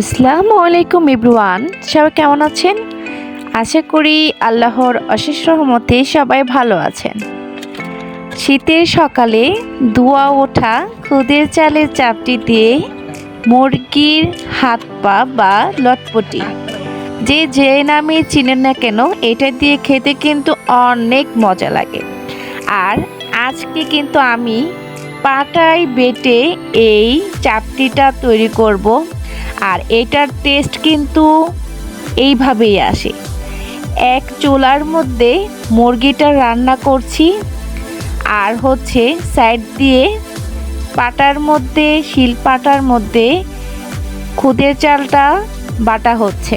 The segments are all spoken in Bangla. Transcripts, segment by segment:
আসসালামু আলাইকুম এভরিওয়ান, সবাই কেমন আছেন? আশা করি আল্লাহর অশেষ রহমতে সবাই ভালো আছেন। শীতের সকালে ধোঁয়া ওঠা খুদের চালের চাপটি দিয়ে মুরগির হাত পা বা লটপটি যে নামে চিনেন না কেন, এটা দিয়ে খেতে কিন্তু অনেক মজা লাগে। আর আজকে কিন্তু আমি পাটায় বেটে এই চাপটিটা তৈরি করব। আর এটার টেস্ট কিন্তু এইভাবেই আসে। এক চুলার মধ্যে মুরগিটা রান্না করছি, আর হচ্ছে সাইড দিয়ে পাটার মধ্যে শিলপাটার মধ্যে খুদের চালটা বাটা হচ্ছে।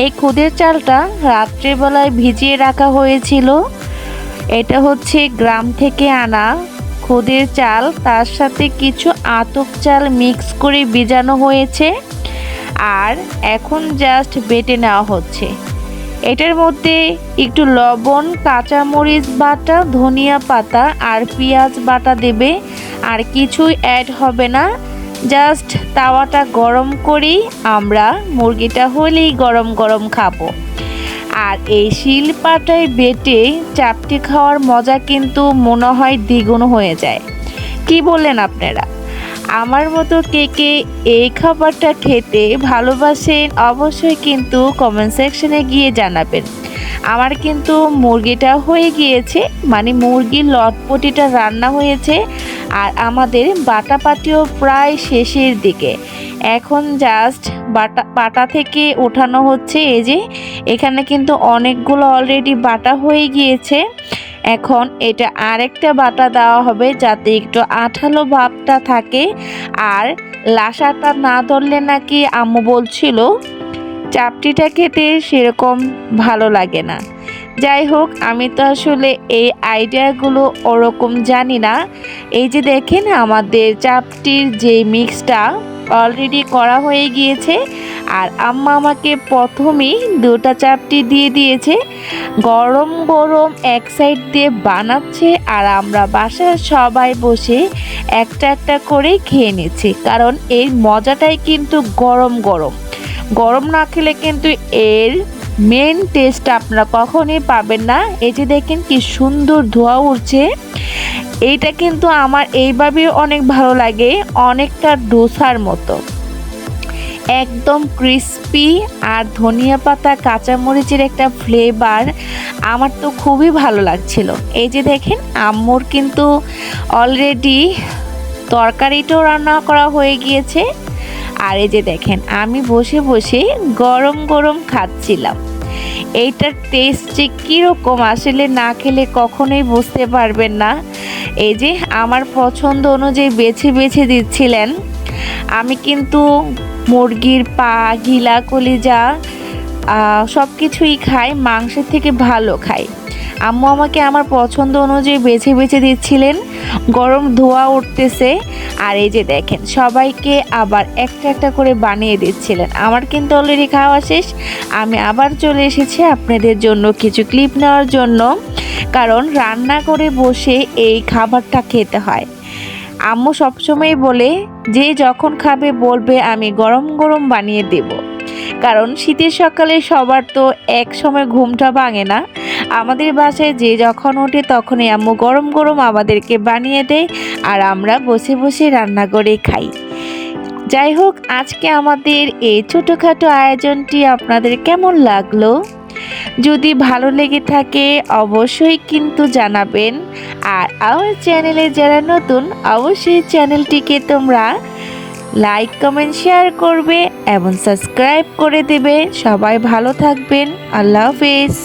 এই খুদের চালটা রাত্রেবেলায় ভিজিয়ে রাখা হয়েছিল। এটা হচ্ছে গ্রাম থেকে আনা খুদের চাল, তার সাথে কিছু আতপ চাল মিক্স করে ভিজানো হয়েছে। আর এখন জাস্ট বেটে নেওয়া হচ্ছে। এটার মধ্যে একটু লবণ, কাঁচামরিচ বাটা, ধনিয়া পাতা আর পেঁয়াজ বাটা দেবে। আর কিছুই অ্যাড হবে না, জাস্ট তাওয়াটা গরম করি, আমরা মুরগিটা হলেই গরম গরম খাবো। আর এই শিলপাটায় বেটে চাপটি খাওয়ার মজা কিন্তু মনে হয় দ্বিগুণ হয়ে যায়। কি বললেন আপনারা? আমার মতো কে কে এই খাবারটা খেতে ভালোবাসেন অবশ্যই কিন্তু কমেন্ট সেকশনে গিয়ে জানাবেন। আমার কিন্তু মুরগিটা হয়ে গিয়েছে, মানে মুরগির লটপটিটা রান্না হয়েছে। আর আমাদের বাটাপাটিও প্রায় শেষের দিকে। এখন জাস্ট বাটা থেকে ওঠানো হচ্ছে। এই যে এখানে কিন্তু অনেকগুলো অলরেডি বাটা হয়ে গিয়েছে। এখন এটা আরেকটা বাটা দেওয়া হবে যাতে একটু আঠালো ভাবটা থাকে। আর লাসাটা না ধরলে নাকি আম্মু বলছিল চাপটিটা খেতে সেরকম ভালো লাগে না। যাই হোক, আমি তো আসলে এই আইডিয়াগুলো ওরকম জানি না। এই যে দেখেন আমাদের চাপটির যে মিক্সটা অলরেডি করা হয়ে গিয়েছে। আর আম্মা আমাকে প্রথমেই দুটা চাপটি দিয়ে দিয়েছে। গরম গরম এক সাইড দিয়ে বানাচ্ছে, আর আমরা বাসায় সবাই বসে একটা একটা করে খেয়ে নিচ্ছি। কারণ এর মজাটাই কিন্তু গরম গরম। গরম না খেলে কিন্তু এর মেন টেস্ট আপনারা কখনোই পাবেন না। এই যে দেখেন কি সুন্দর ধোঁয়া উঠছে। এইটা কিন্তু আমার এইভাবেই অনেক ভালো লাগে, অনেকটা ডোসার মতো, একদম ক্রিস্পি। আর ধনিয়া পাতা, কাঁচামরিচের একটা ফ্লেভার আমার তো খুবই ভালো লাগছিল। এই যে দেখেন আম্মুর কিন্তু অলরেডি তরকারিটাও রান্না করা হয়ে গিয়েছে। আর এই যে দেখেন আমি বসে বসে গরম গরম খাচ্ছিলাম। এইটার টেস্ট যে কীরকম আসলে না খেলে কখনোই বুঝতে পারবেন না। এই যে আমার পছন্দ অনুযায়ী বেছে বেছে দিচ্ছিলেন। আমি কিন্তু মুরগির পা, ঘিলা, কলিজা সব কিছুই খাই, মাংসের থেকে ভালো খাই। আম্মু আমাকে আমার পছন্দ অনুযায়ী বেছে বেছে দিচ্ছিলেন। গরম ধোঁয়া উঠতেছে। আর এই যে দেখেন সবাইকে আবার একটা একটা করে বানিয়ে দিচ্ছিলেন। আমার কিন্তু অলরেডি খাওয়া শেষ। আমি আবার চলে এসেছি আপনাদের জন্য কিছু ক্লিপ নেওয়ার জন্য, কারণ রান্না করে বসে এই খাবারটা খেতে হয়। আম্মু সবসময় বলে যে যখন খাবে বলবে আমি গরম গরম বানিয়ে দেব। কারণ শীতের সকালে সবার তো এক সময় ঘুমটা ভাঙে না। আমাদের বাসায় যে যখন ওঠে তখনই আম্মু গরম গরম আমাদেরকে বানিয়ে দেয়, আর আমরা বসে বসে রান্না করে খাই। যাই হোক, আজকে আমাদের এই ছোটোখাটো আয়োজনটি আপনাদের কেমন লাগলো? যদি ভালো লেগে থাকে অবশ্যই কিন্তু জানাবেন। আর আমার চ্যানেলে যারা নতুন অবশ্যই চ্যানেলটিকে তোমরা লাইক, কমেন্ট, শেয়ার করবে এবং সাবস্ক্রাইব করে দেবে। সবাই ভালো থাকবেন। আল্লাহ হাফেজ।